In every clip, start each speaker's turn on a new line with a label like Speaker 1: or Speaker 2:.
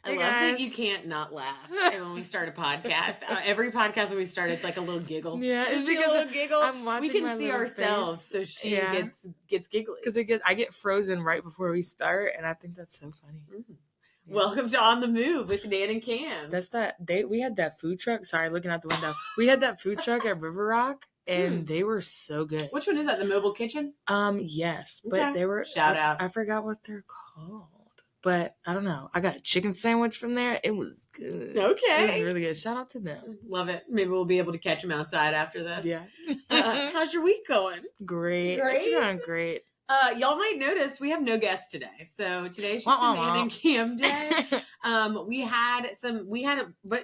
Speaker 1: I love that you can't not laugh when we start a podcast. Every podcast when we start, it's like a little giggle.
Speaker 2: Yeah,
Speaker 1: it's because a little giggle.
Speaker 2: I'm watching
Speaker 1: we can
Speaker 2: my
Speaker 1: see ourselves,
Speaker 2: face.
Speaker 1: so she gets giggly.
Speaker 2: Because I get frozen right before we start, and I think that's so funny.
Speaker 1: Mm-hmm. Yeah. Welcome to On the Move with Nan and Kam.
Speaker 2: That's we had that food truck. Sorry, looking out the window. We had that food truck at River Rock, and they were so good.
Speaker 1: Which one is that? The Mobile Kitchen?
Speaker 2: Yes, but they were
Speaker 1: shout out.
Speaker 2: I forgot what they're called. But I don't know. I got a chicken sandwich from there. It was good.
Speaker 1: Okay.
Speaker 2: It was really good. Shout out to them.
Speaker 1: Love it. Maybe we'll be able to catch them outside after this.
Speaker 2: Yeah.
Speaker 1: How's your week going?
Speaker 2: Great. It's going great.
Speaker 1: Y'all might notice we have no guests today. So today's just a Nan and Kam day. But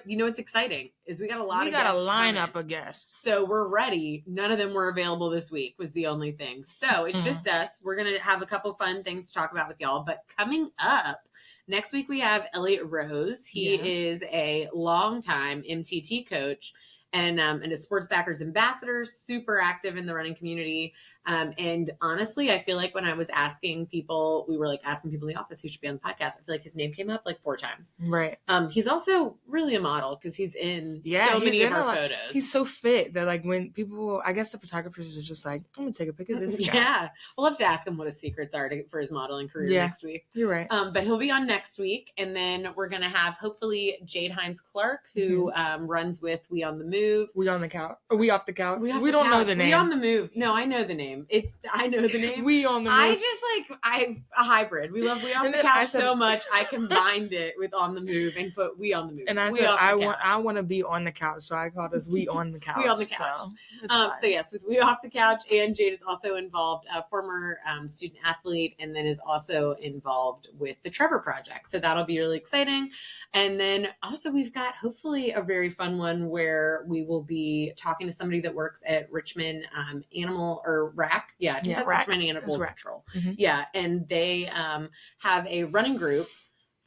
Speaker 1: you know what's exciting is we got a lot of guests. We got a
Speaker 2: lineup of guests.
Speaker 1: So we're ready. None of them were available this week was the only thing. So it's just us. We're going to have a couple fun things to talk about with y'all. But coming up next week, we have Elliot Rose. He is a longtime MTT coach and a Sports Backers ambassador, super active in the running community. And honestly, I feel like when I was asking people, we were like asking people in the office who should be on the podcast. I feel like his name came up like 4 times.
Speaker 2: Right.
Speaker 1: He's also really a model because he's in so many of our photos.
Speaker 2: He's so fit that like when people, I guess the photographers are just like, I'm going to take a pic of this guy.
Speaker 1: Yeah. We'll have to ask him what his secrets are for his modeling career next week.
Speaker 2: You're right.
Speaker 1: But he'll be on next week. And then we're going to have hopefully Jade Hines-Clark, who runs with We on the Move.
Speaker 2: We on the couch. Or We Off the Couch.
Speaker 1: We
Speaker 2: don't know the name.
Speaker 1: We on the Move. No, I know the name. I know the name.
Speaker 2: We on the Move.
Speaker 1: A hybrid. We love We on the Couch so much. I combined it with On the Move and put We on the Move.
Speaker 2: And I said I want to be on the couch, so I called us We on the Couch.
Speaker 1: We on the Couch. So yes, with We Off the Couch, and Jade is also involved, a former student athlete, and then is also involved with the Trevor Project. So that'll be really exciting. And then also we've got hopefully a very fun one where we will be talking to somebody that works at Richmond Animal or RAC. Yeah, I think that's
Speaker 2: RAC.
Speaker 1: Richmond Animal Control.
Speaker 2: Mm-hmm.
Speaker 1: Yeah, and they have a running group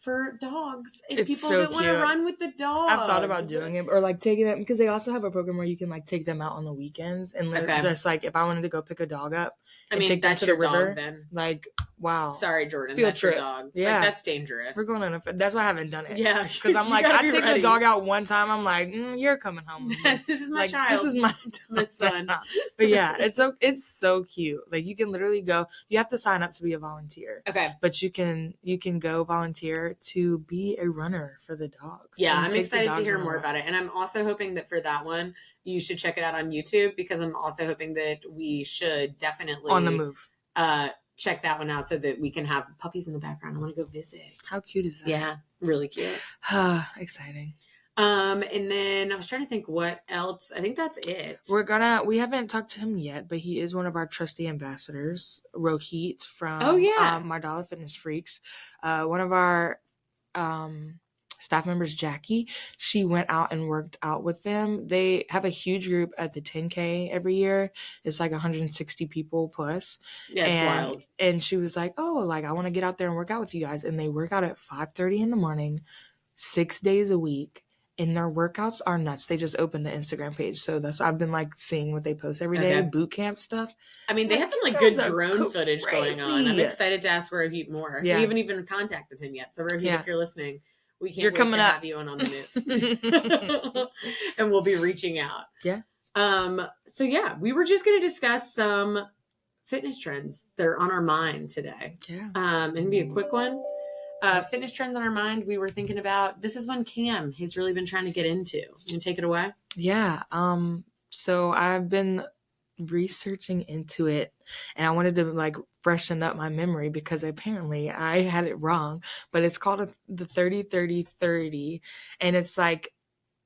Speaker 1: for dogs and people that want to run with the dogs.
Speaker 2: I've thought about doing it or like taking them because they also have a program where you can like take them out on the weekends and just like if I wanted to go pick a dog up and take them to the river, dog, then. Like wow.
Speaker 1: Sorry, Jordan,
Speaker 2: field
Speaker 1: that's
Speaker 2: trip.
Speaker 1: Your dog.
Speaker 2: Yeah,
Speaker 1: like, that's dangerous.
Speaker 2: We're going on that's why I haven't done it.
Speaker 1: Yeah,
Speaker 2: because I'm like I take the dog out one time. I'm like you're coming home.
Speaker 1: This is my child.
Speaker 2: This is my son. But yeah, it's so cute. Like you can literally go. You have to sign up to be a volunteer.
Speaker 1: Okay,
Speaker 2: but you can go volunteer to be a runner for the dogs.
Speaker 1: Yeah, I'm excited to hear more about it. And I'm also hoping that for that one, you should check it out on YouTube because I'm also hoping that we should definitely
Speaker 2: On the Move.
Speaker 1: Check that one out so that we can have puppies in the background. I want to go visit.
Speaker 2: How cute is that?
Speaker 1: Yeah, really cute.
Speaker 2: Exciting.
Speaker 1: And then I was trying to think what else. I think that's it.
Speaker 2: We haven't talked to him yet, but he is one of our trusty ambassadors, Rohit from Mardala Fitness Freaks. One of our staff members, Jackie, she went out and worked out with them. They have a huge group at the 10K every year. It's like 160 people plus.
Speaker 1: Yeah, it's wild.
Speaker 2: And she was like, oh, like I want to get out there and work out with you guys. And they work out at 5:30 in the morning, 6 days a week. And their workouts are nuts. They just opened the Instagram page. So I've been like seeing what they post every day, boot camp stuff.
Speaker 1: I mean, they have some like good drone footage going on. I'm excited to ask Rohit more. Yeah. We haven't even contacted him yet. So Rohit, if you're listening, we can't wait to have you on the Move. And we'll be reaching out.
Speaker 2: Yeah.
Speaker 1: So yeah, we were just going to discuss some fitness trends that are on our mind today.
Speaker 2: Yeah.
Speaker 1: And be a quick one. Fitness trends on our mind. We were thinking about, this is one Kam has really been trying to get into. You take it away?
Speaker 2: Yeah. So I've been researching into it and I wanted to like freshen up my memory because apparently I had it wrong, but it's called the 30-30-30. And it's like,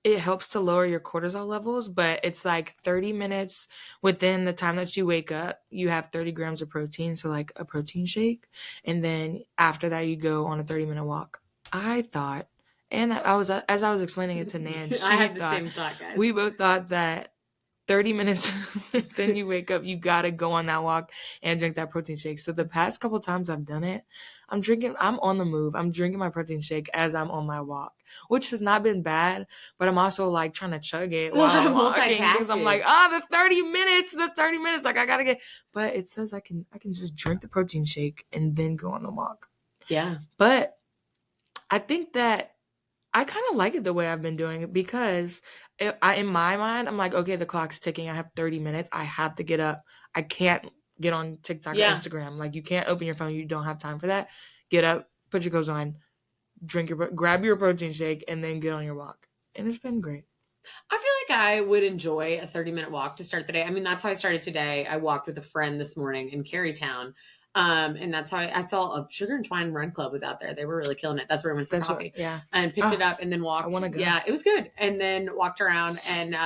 Speaker 2: it helps to lower your cortisol levels, but it's like 30 minutes within the time that you wake up, you have 30 grams of protein. So like a protein shake. And then after that, you go on a 30-minute walk. I thought, and as I was explaining it to Nan,
Speaker 1: I had the same thought, guys. We
Speaker 2: both thought that 30 minutes, then you wake up, you got to go on that walk and drink that protein shake. So the past couple times I've done it, I'm on the move. I'm drinking my protein shake as I'm on my walk, which has not been bad, but I'm also like trying to chug it while I'm walking because I'm like, the 30 minutes, like I got to get, but it says I can just drink the protein shake and then go on the walk.
Speaker 1: Yeah.
Speaker 2: But I think that I kind of like it the way I've been doing it because in my mind, I'm like, okay, the clock's ticking. I have 30 minutes. I have to get up. I can't get on TikTok or
Speaker 1: Yeah.
Speaker 2: Instagram. Like, you can't open your phone. You don't have time for that. Get up, put your clothes on, grab your protein shake, and then get on your walk. And it's been great.
Speaker 1: I feel like I would enjoy a 30-minute walk to start the day. I mean, that's how I started today. I walked with a friend this morning in Carytown. And that's how I saw a Sugar and Twine Run Club was out there. They were really killing it. That's where I went for coffee.
Speaker 2: Yeah.
Speaker 1: And picked it up and then walked.
Speaker 2: I want to go.
Speaker 1: Yeah, it was good. And then walked around and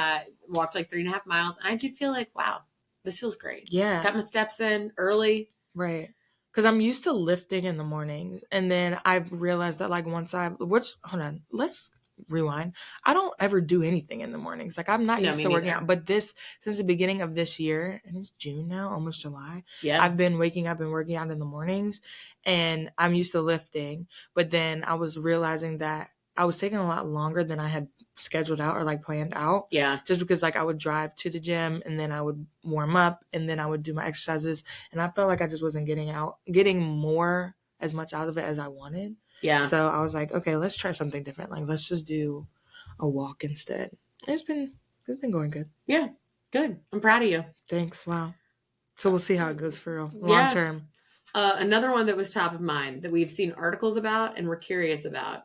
Speaker 1: walked like 3.5 miles. And I did feel like, wow, this feels great.
Speaker 2: Yeah.
Speaker 1: Got my steps in early.
Speaker 2: Right. Because I'm used to lifting in the mornings. And then I've realized that, like, hold on, let's rewind. I don't ever do anything in the mornings. Like, I'm not used to working out. But since the beginning of this year, and it's June now, almost July, I've been waking up and working out in the mornings. And I'm used to lifting. But then I was realizing that I was taking a lot longer than I had scheduled out or like planned out.
Speaker 1: Yeah.
Speaker 2: Just because like I would drive to the gym and then I would warm up and then I would do my exercises. And I felt like I just wasn't getting more as much out of it as I wanted.
Speaker 1: Yeah.
Speaker 2: So I was like, okay, let's try something different. Like, let's just do a walk instead. It's been going good.
Speaker 1: Yeah. Good. I'm proud of you.
Speaker 2: Thanks. Wow. So we'll see how it goes for long term.
Speaker 1: Another one that was top of mind that we've seen articles about and we're curious about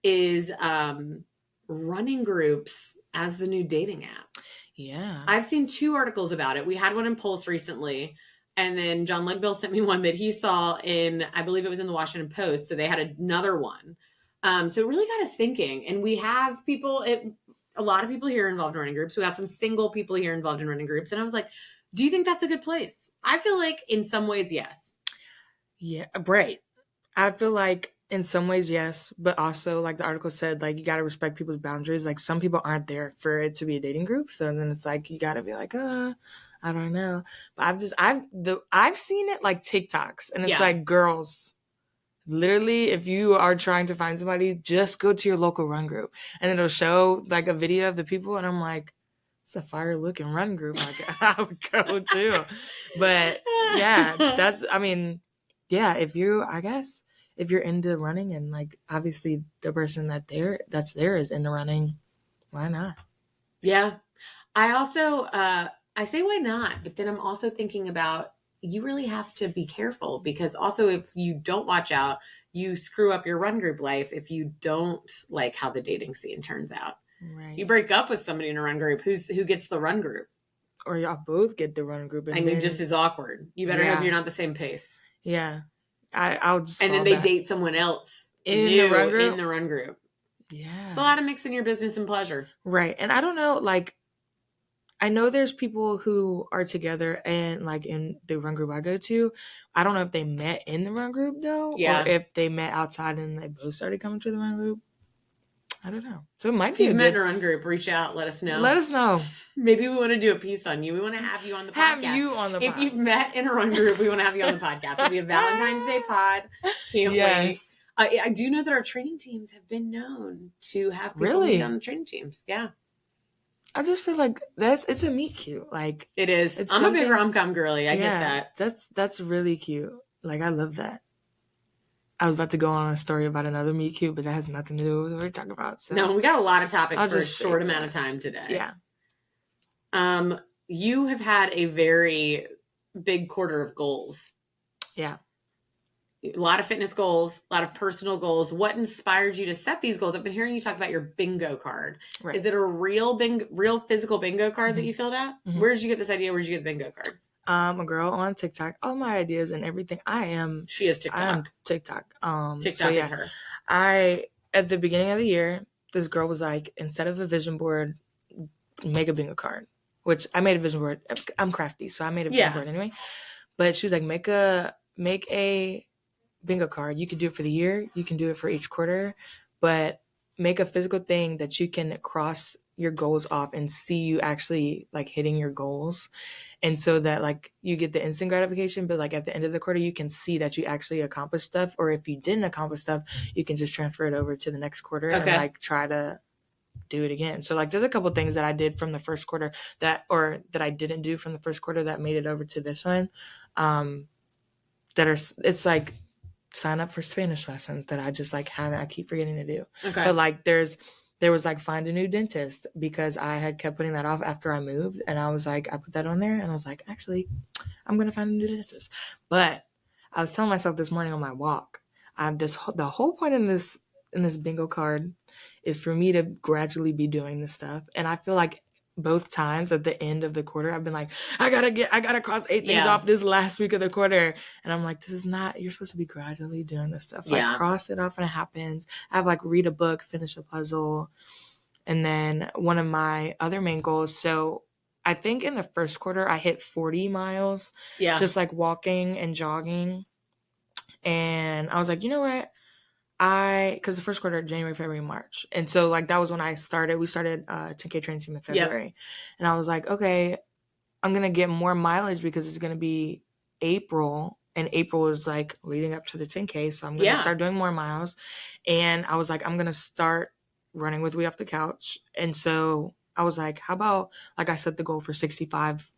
Speaker 1: is running groups as the new dating app.
Speaker 2: Yeah.
Speaker 1: I've seen 2 articles about it. We had one in Pulse recently, and then John Legbill sent me one that he saw in, I believe it was in the Washington Post. So they had another one. So it really got us thinking. And we have a lot of people here involved in running groups. We got some single people here involved in running groups. And I was like, do you think that's a good place? I feel like in some ways, yes.
Speaker 2: Yeah, right. I feel like in some ways, yes, but also like the article said, like you got to respect people's boundaries. Like some people aren't there for it to be a dating group, so then it's like you got to be like, I don't know. But I've seen it like TikToks, and it's like girls. Literally, if you are trying to find somebody, just go to your local run group, and it'll show like a video of the people, and I'm like, it's a fire looking run group. Like I would go to, but yeah, if you're into running and like obviously the person that's there is into running, why not?
Speaker 1: Yeah. I also I say why not, but then I'm also thinking about you really have to be careful because also if you don't watch out, you screw up your run group life if you don't like how the dating scene turns out.
Speaker 2: Right.
Speaker 1: You break up with somebody in a run group, who gets the run group?
Speaker 2: Or y'all both get the run group.
Speaker 1: And then just as awkward. You better hope you're not the same pace.
Speaker 2: Yeah. I'll just
Speaker 1: and then they date someone else
Speaker 2: in the
Speaker 1: run group.
Speaker 2: Yeah.
Speaker 1: It's a lot of mixing your business and pleasure.
Speaker 2: Right. And I don't know, like, I know there's people who are together and like in the run group I go to. I don't know if they met in the run group though. Yeah. Or if they met outside and they both started coming to the run group. I don't know. So it might be.
Speaker 1: If you've met in a run group, reach out. Let us know.
Speaker 2: Let us know.
Speaker 1: Maybe we want to do a piece on you. We want to have you on the podcast. If you've met in a run group, we want to have you on the podcast. It'll be a Valentine's Day pod. Can't wait. I do know that our training teams have been known to have people meet on the training teams. Yeah.
Speaker 2: I just feel like it's a meet cute. Like
Speaker 1: it is. I'm a big rom-com girly. I get
Speaker 2: that. That's really cute. Like I love that. I was about to go on a story about another meet cute, but that has nothing to do with what we're talking about. So.
Speaker 1: No, we got a lot of topics for a short amount of time today.
Speaker 2: Yeah.
Speaker 1: You have had a very big quarter of goals.
Speaker 2: Yeah.
Speaker 1: A lot of fitness goals, a lot of personal goals. What inspired you to set these goals? I've been hearing you talk about your bingo card. Right. Is it a real physical bingo card that you filled out? Mm-hmm. Where did you get this idea? Where did you get the bingo card?
Speaker 2: A girl on TikTok. All my ideas and everything.
Speaker 1: She is TikTok.
Speaker 2: I am TikTok.
Speaker 1: TikTok is her.
Speaker 2: At the beginning of the year, this girl was like, instead of a vision board, make a bingo card. Which I made a vision board. I'm crafty, so I made a vision board anyway. But she was like, make a bingo card. You can do it for the year. You can do it for each quarter. But make a physical thing that you can cross your goals off and see you actually like hitting your goals. And so that like you get the instant gratification, but like at the end of the quarter, you can see that you actually accomplished stuff. Or if you didn't accomplish stuff, you can just transfer it over to the next quarter and like try to do it again. So like there's a couple things that I did from the first quarter that I didn't do from the first quarter that made it over to this one. It's like sign up for Spanish lessons that I just like haven't. I keep forgetting to do.
Speaker 1: Okay.
Speaker 2: But like there was like find a new dentist because I had kept putting that off after I moved, and I was like I put that on there, and I was like actually I'm gonna find a new dentist. But I was telling myself this morning on my walk, the whole point in this bingo card is for me to gradually be doing this stuff, and I feel like both times at the end of the quarter, I've been like, I gotta cross 8 things off this last week of the quarter. And I'm like, this is not, you're supposed to be gradually doing this stuff. Like cross it off and it happens. I have like read a book, finish a puzzle. And then one of my other main goals. So I think in the first quarter, I hit 40 miles. Yeah. Just like walking and jogging. And I was like, you know what? Because the first quarter, January, February, March. And so, like, that was when I started. We started 10K training team in February. Yep. And I was like, okay, I'm going to get more mileage because it's going to be April. And April is, like, leading up to the 10K. So I'm going to start doing more miles. And I was like, I'm going to start running with We Off the Couch. And so I was like, how about, like, I set the goal for 65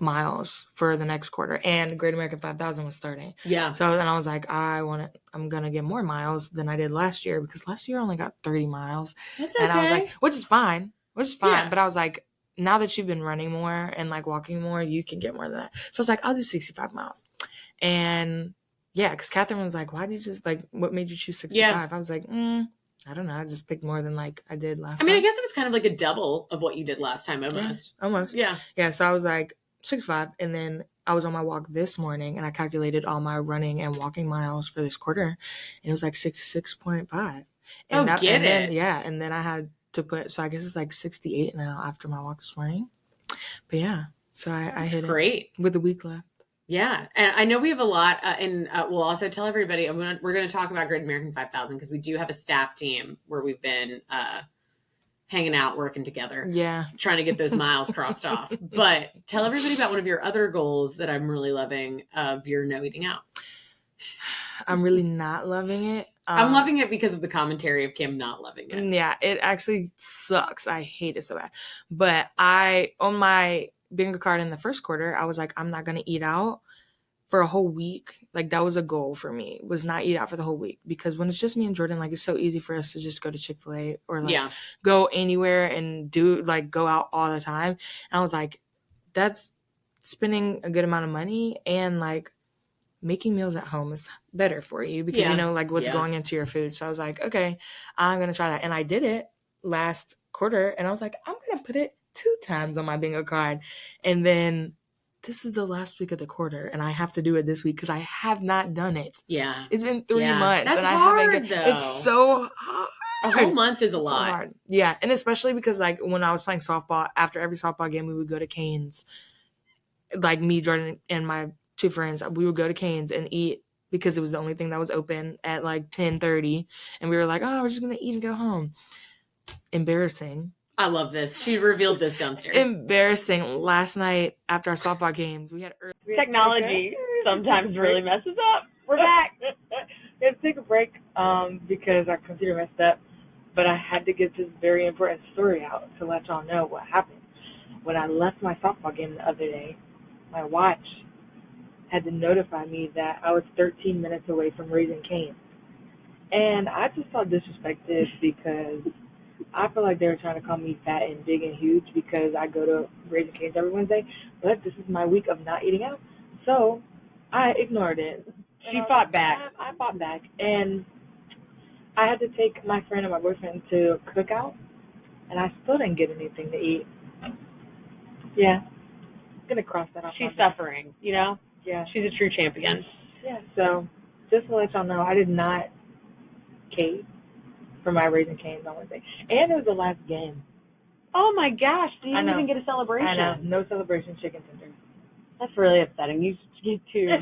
Speaker 2: miles for the next quarter, and Great American 5000 was starting. Yeah. So then I was like, I'm gonna get more miles than I did last year, because last year I only got 30 miles. That's okay. And I was like, which is fine. Yeah. But I was like, now that you've been running more and like walking more, you can get more than that. So I was like, I'll do 65 miles. And yeah, because Catherine was like, why did you just like, what made you choose 65? Yeah. I was like, I don't know. I just picked more than like I did last time.
Speaker 1: I guess it was kind of like a double of what you did last time, almost.
Speaker 2: Yeah, almost. Yeah. Yeah. So I was like, 65, and then I was on my walk this morning and I calculated all my running and walking miles for this quarter, and it was like 66.5. And then I had to put, so I guess it's like 68 now after my walk this morning. But yeah, so I hit it with a week left.
Speaker 1: Yeah, and I know we have a lot, and we'll also tell everybody, we're going to talk about Great American 5000 because we do have a staff team where we've been hanging out, working together. Yeah. Trying to get those miles crossed off. But tell everybody about one of your other goals that I'm really loving of your no eating out.
Speaker 2: I'm really not loving it.
Speaker 1: I'm loving it because of the commentary of Kim not loving it.
Speaker 2: Yeah, it actually sucks. I hate it so bad. But on my bingo card in the first quarter, I was like, I'm not going to eat out for a whole week. Like, that was a goal for me, was not eat out for the whole week, because when it's just me and Jordan, like, it's so easy for us to just go to Chick-fil-A or like go anywhere and do like go out all the time. And I was like, that's spending a good amount of money, and like making meals at home is better for you because you know like what's going into your food. So I was like, okay, I'm gonna try that. And I did it last quarter, and I was like, I'm gonna put it 2 times on my bingo card. And then this is the last week of the quarter, and I have to do it this week because I have not done it. Yeah. It's been 3 months.
Speaker 1: That's
Speaker 2: and
Speaker 1: hard, though.
Speaker 2: It's so hard.
Speaker 1: A whole month is a lot. So hard.
Speaker 2: Yeah, and especially because like when I was playing softball, after every softball game, we would go to Cane's. Like me, Jordan, and my 2 friends, we would go to Cane's and eat because it was the only thing that was open at like 10:30. And we were like, oh, we're just going to eat and go home. Embarrassing.
Speaker 1: I love this. She revealed this downstairs.
Speaker 2: Embarrassing. Last night after our softball games, we had
Speaker 3: technology sometimes really messes up. We're back. We had to take a break because our computer messed up, but I had to get this very important story out to let y'all know what happened. When I left my softball game the other day, my watch had to notify me that I was 13 minutes away from Raising Cane's. And I just felt disrespected because I feel like they were trying to call me fat and big and huge because I go to Raising Cane's every Wednesday, but this is my week of not eating out. So I ignored it.
Speaker 1: She fought back.
Speaker 3: I fought back. And I had to take my friend and my boyfriend to Cookout, and I still didn't get anything to eat. Yeah. I'm going to cross that off.
Speaker 1: She's suffering, you know?
Speaker 3: Yeah.
Speaker 1: She's a true champion.
Speaker 3: Yeah, so just to let y'all know, I did not cave for my Raising Cane's on Wednesday. And it was the last game.
Speaker 1: Oh my gosh, you didn't even get a celebration.
Speaker 3: I know, no celebration chicken tenders.
Speaker 1: That's really upsetting. You get to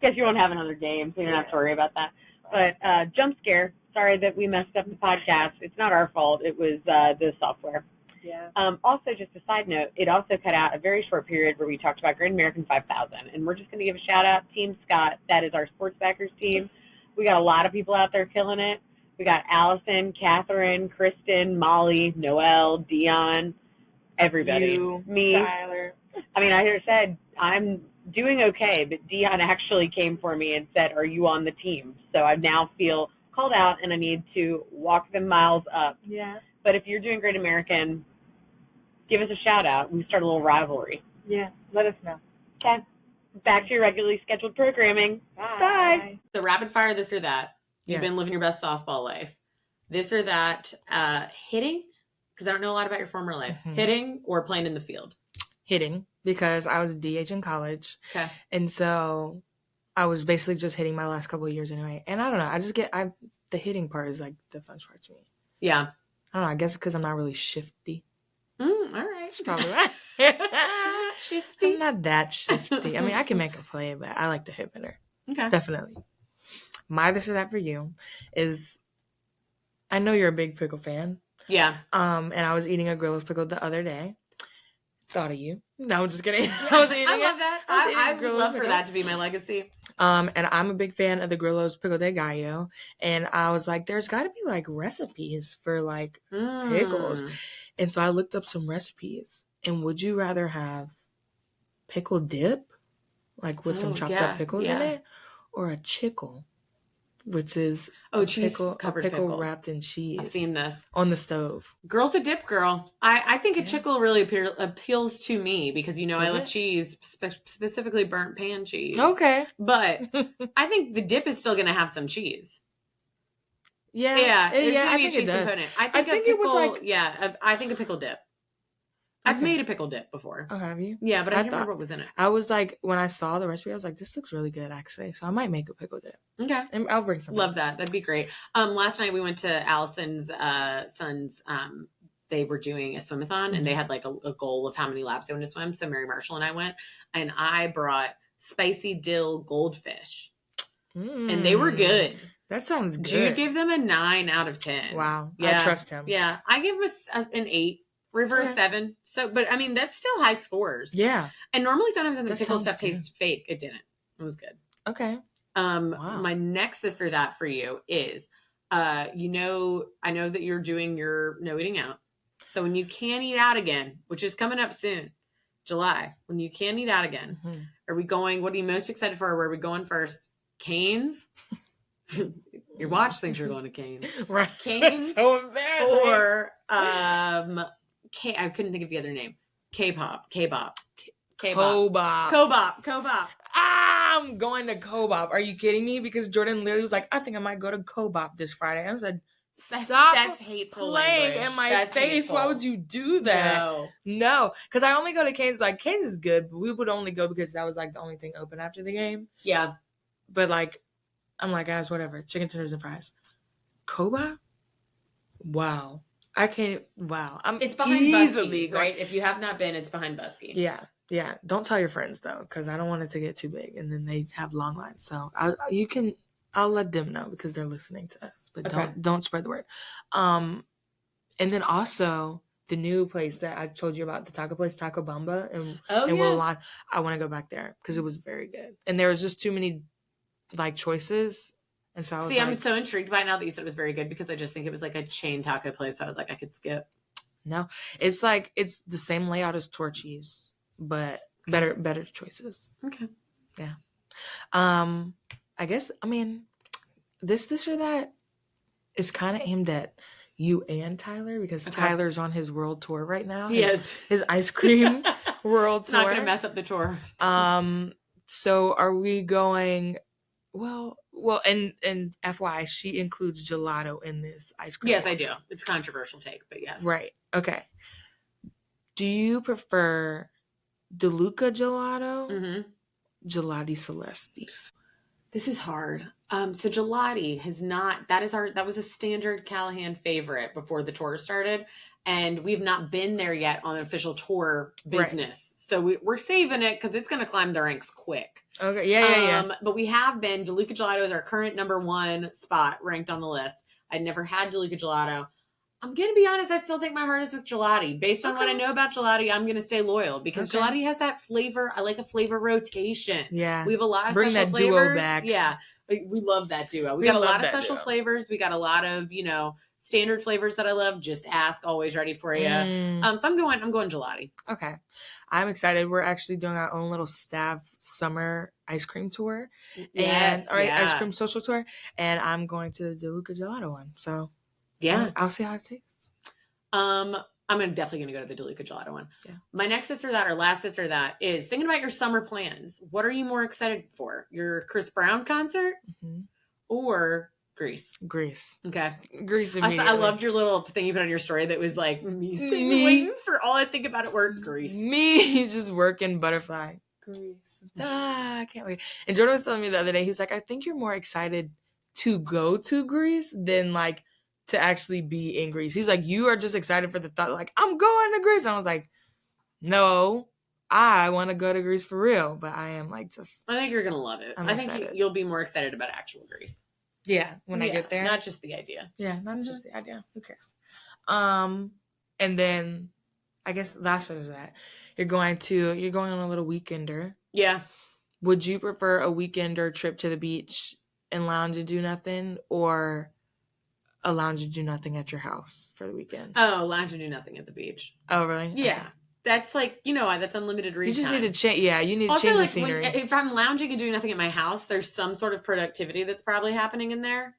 Speaker 1: guess you won't have another game, so you don't have to worry about that. But jump scare, sorry that we messed up the podcast. It's not our fault. It was the software.
Speaker 3: Yeah.
Speaker 1: Also, just a side note, it also cut out a very short period where we talked about Great American 5000. And we're just going to give a shout out, Team Scott. That is our sports backers team. We got a lot of people out there killing it. We got Allison, Catherine, Kristen, Molly, Noelle, Dion, everybody.
Speaker 3: You,
Speaker 1: me.
Speaker 3: Tyler.
Speaker 1: I mean, I said I'm doing okay, but Dion actually came for me and said, "Are you on the team?" So I now feel called out, and I need to walk them miles up.
Speaker 3: Yeah.
Speaker 1: But if you're doing Great American, give us a shout out. We start a little rivalry.
Speaker 3: Yeah. Let us know.
Speaker 1: Okay. Back to your regularly scheduled programming.
Speaker 3: Bye.
Speaker 1: So rapid fire, this or that. You've been
Speaker 2: Yes.
Speaker 1: living your best softball life. This or that, hitting, because I don't know a lot about your former life.
Speaker 2: Mhm.
Speaker 1: Hitting or playing in the field?
Speaker 2: Hitting, because I was a DH in college.
Speaker 1: Okay.
Speaker 2: And so I was basically just hitting my last couple of years anyway. And I don't know. The hitting part is like the fun part to me.
Speaker 1: Yeah.
Speaker 2: I don't know. I guess because I'm not really shifty.
Speaker 1: All right.
Speaker 2: That's probably right.
Speaker 1: Shifty.
Speaker 2: I'm not that shifty. I mean, I can make a play, but I like to hit better.
Speaker 1: Okay.
Speaker 2: Definitely. My this or that for you is, I know you're a big pickle fan.
Speaker 1: Yeah.
Speaker 2: And I was eating a Grillo's pickle the other day. Thought of you. No, I'm just kidding. I was eating
Speaker 1: I love that. I would
Speaker 2: Grillo's
Speaker 1: love for
Speaker 2: pickle.
Speaker 1: that to be my legacy.
Speaker 2: And I'm a big fan of the Grillo's pickle de gallo. And I was like, there's got to be like recipes for like pickles. And so I looked up some recipes. And would you rather have pickle dip, like with some chopped up pickles in it, or a chickle, which is
Speaker 1: cheese covered pickle
Speaker 2: wrapped in cheese?
Speaker 1: I've seen this
Speaker 2: on the stove.
Speaker 1: Girl's a dip girl. I think a chickle really appeals to me because I love cheese, specifically burnt pan cheese.
Speaker 2: Okay,
Speaker 1: but I think the dip is still going to have some cheese.
Speaker 2: Yeah,
Speaker 1: there's going to be a
Speaker 2: think
Speaker 1: cheese
Speaker 2: it does.
Speaker 1: component. I think it was like I think a pickle dip. I've made a pickle dip before.
Speaker 2: Oh, have you?
Speaker 1: Yeah, but I can't remember what was in it.
Speaker 2: I was like, when I saw the recipe, I was like, this looks really good, actually. So I might make a pickle dip.
Speaker 1: Okay.
Speaker 2: And I'll bring some.
Speaker 1: Love that. That'd be great. Last night we went to Allison's son's. They were doing a swimathon, and they had like a goal of how many laps they wanted to swim. So Mary Marshall and I went, and I brought spicy dill goldfish, and they were good.
Speaker 2: That sounds good.
Speaker 1: Jude gave them a 9 out of 10.
Speaker 2: Wow.
Speaker 1: Yeah.
Speaker 2: I trust him.
Speaker 1: Yeah. I gave him an 8. Reverse 7. So, but I mean, that's still high scores.
Speaker 2: Yeah.
Speaker 1: And normally sometimes when the
Speaker 2: That
Speaker 1: pickle
Speaker 2: sounds
Speaker 1: stuff
Speaker 2: good.
Speaker 1: tastes fake, it didn't. It was good.
Speaker 2: Okay.
Speaker 1: Wow. My next this or that for you is, I know that you're doing your no eating out. So when you can eat out again, which is coming up soon, July, when you can eat out again, are we going, what are you most excited for? Where are we going first? Cane's? Your watch thinks you're going to Cane's.
Speaker 2: Right.
Speaker 1: Cane's.
Speaker 2: That's so embarrassing.
Speaker 1: Or, I couldn't think of the other name. K-pop. Kobop.
Speaker 2: I'm going to Kobop. Are you kidding me? Because Jordan literally was like, I think I might go to Kobop this Friday. I was like, stop
Speaker 1: that's hateful
Speaker 2: playing
Speaker 1: language.
Speaker 2: in my
Speaker 1: That's
Speaker 2: face.
Speaker 1: hateful.
Speaker 2: Why would you do that? No. Because I only go to Cane's. Like, Cane's is good, but we would only go because that was like the only thing open after the game.
Speaker 1: Yeah.
Speaker 2: But like, I'm like, guys, whatever. Chicken tenders and fries. Kobop? Wow. I can't. Wow.
Speaker 1: It's behind Busky, right? If you have not been, it's behind Busky.
Speaker 2: Yeah. Yeah. Don't tell your friends though, because I don't want it to get too big and then they have long lines. So I'll let them know because they're listening to us, but don't spread the word. And then also the new place that I told you about, the taco place, Taco Bamba, and Willamette, I want to go back there because it was very good. And there was just too many like choices. And so I was
Speaker 1: I'm so intrigued by it now that you said it was very good because I just think it was like a chain taco place. I was like, I could skip.
Speaker 2: No, it's like, it's the same layout as Torchy's, but better choices.
Speaker 1: Okay.
Speaker 2: Yeah. I guess, I mean, this or that is kind of aimed at you and Tyler because Tyler's on his world tour right now.
Speaker 1: Yes.
Speaker 2: His ice cream world tour.
Speaker 1: Not going to mess up the tour.
Speaker 2: So are we going, well, and FYI, she includes gelato in this ice cream.
Speaker 1: Yes, I do. It's a controversial take, but yes.
Speaker 2: Right. Okay. Do you prefer DeLuca gelato?
Speaker 1: Mm-hmm.
Speaker 2: Gelati Celesti.
Speaker 1: This is hard. So Gelati that was a standard Callahan favorite before the tour started. And we've not been there yet on an official tour business. Right. So we're saving it because it's going to climb the ranks quick.
Speaker 2: Okay. Yeah.
Speaker 1: But we have been, DeLuca Gelato is our current number 1 spot ranked on the list. I'd never had DeLuca Gelato. I'm going to be honest, I still think my heart is with Gelati. Based on what I know about Gelati, I'm going to stay loyal because Gelati has that flavor. I like a flavor rotation.
Speaker 2: Yeah.
Speaker 1: We have a lot of
Speaker 2: Bring
Speaker 1: special
Speaker 2: that
Speaker 1: flavors.
Speaker 2: duo back.
Speaker 1: Yeah. We love that duo. We
Speaker 2: We
Speaker 1: got a
Speaker 2: love
Speaker 1: lot of
Speaker 2: that
Speaker 1: special
Speaker 2: duo.
Speaker 1: flavors. We got a lot of, standard flavors that I love. Just ask, always ready for you. So I'm going gelati.
Speaker 2: Okay. I'm excited. We're actually doing our own little staff summer ice cream tour.
Speaker 1: Yes,
Speaker 2: Ice cream social tour. And I'm going to the DeLuca Gelato one. So
Speaker 1: yeah.
Speaker 2: I'll see how it tastes.
Speaker 1: I'm definitely going to go to the DeLuca Gelato one.
Speaker 2: Yeah.
Speaker 1: My next this or that, or last this or that, is thinking about your summer plans. What are you more excited for? Your Chris Brown concert or Grease?
Speaker 2: Grease.
Speaker 1: Okay.
Speaker 2: Grease
Speaker 1: I
Speaker 2: immediately.
Speaker 1: loved your little thing you put on your story that was like, me waiting for all I think about at work, Grease.
Speaker 2: Me just working butterfly. Grease. I can't wait. And Jordan was telling me the other day, he's like, I think you're more excited to go to Greece than like to actually be in Greece. He's like, you are just excited for the thought, like, I'm going to Greece. And I was like, no, I want to go to Greece for real. But I am like just.
Speaker 1: I think you're going to love it. I think you'll be more excited about actual Greece.
Speaker 2: Yeah, when I get there.
Speaker 1: Not just the idea.
Speaker 2: Yeah, not just the idea. Who cares? And then I guess last is that you're going on a little weekender.
Speaker 1: Yeah.
Speaker 2: Would you prefer a weekender trip to the beach and lounge and do nothing, or a lounge and do nothing at your house for the weekend?
Speaker 1: Oh, lounge and do nothing at the beach.
Speaker 2: Oh, really?
Speaker 1: Yeah.
Speaker 2: Okay.
Speaker 1: That's like, that's unlimited read
Speaker 2: You just
Speaker 1: time.
Speaker 2: need to change. Yeah, you need to
Speaker 1: also,
Speaker 2: change the scenery.
Speaker 1: If I'm lounging and doing nothing at my house, there's some sort of productivity that's probably happening in there.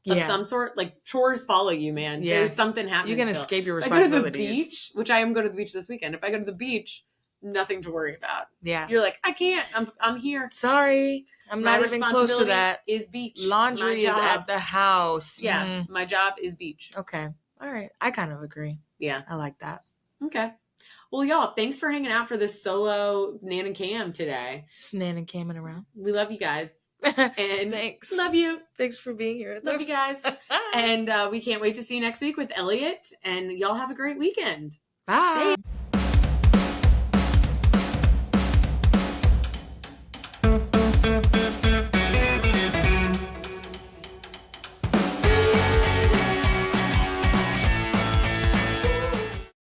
Speaker 1: Of some sort. Like chores follow you, man.
Speaker 2: Yes.
Speaker 1: There's something happening.
Speaker 2: You can
Speaker 1: still.
Speaker 2: escape your
Speaker 1: If I go to the
Speaker 2: responsibilities.
Speaker 1: beach, which I am going to the beach this weekend. If I go to the beach, nothing to worry about.
Speaker 2: Yeah.
Speaker 1: You're like, I can't. I'm here.
Speaker 2: Sorry. I'm
Speaker 1: My
Speaker 2: not even close to that.
Speaker 1: Is beach.
Speaker 2: Laundry is at the house.
Speaker 1: Yeah. My job is beach.
Speaker 2: Okay. All right. I kind of agree.
Speaker 1: Yeah.
Speaker 2: I like that.
Speaker 1: Okay. Well, y'all, thanks for hanging out for this solo Nan and Cam today.
Speaker 2: Just Nan and Camming around.
Speaker 1: We love you guys. And
Speaker 2: thanks.
Speaker 1: Love you.
Speaker 2: Thanks for being here.
Speaker 1: Love you guys. And we can't wait to see you next week with Elliot. And y'all have a great weekend.
Speaker 2: Bye.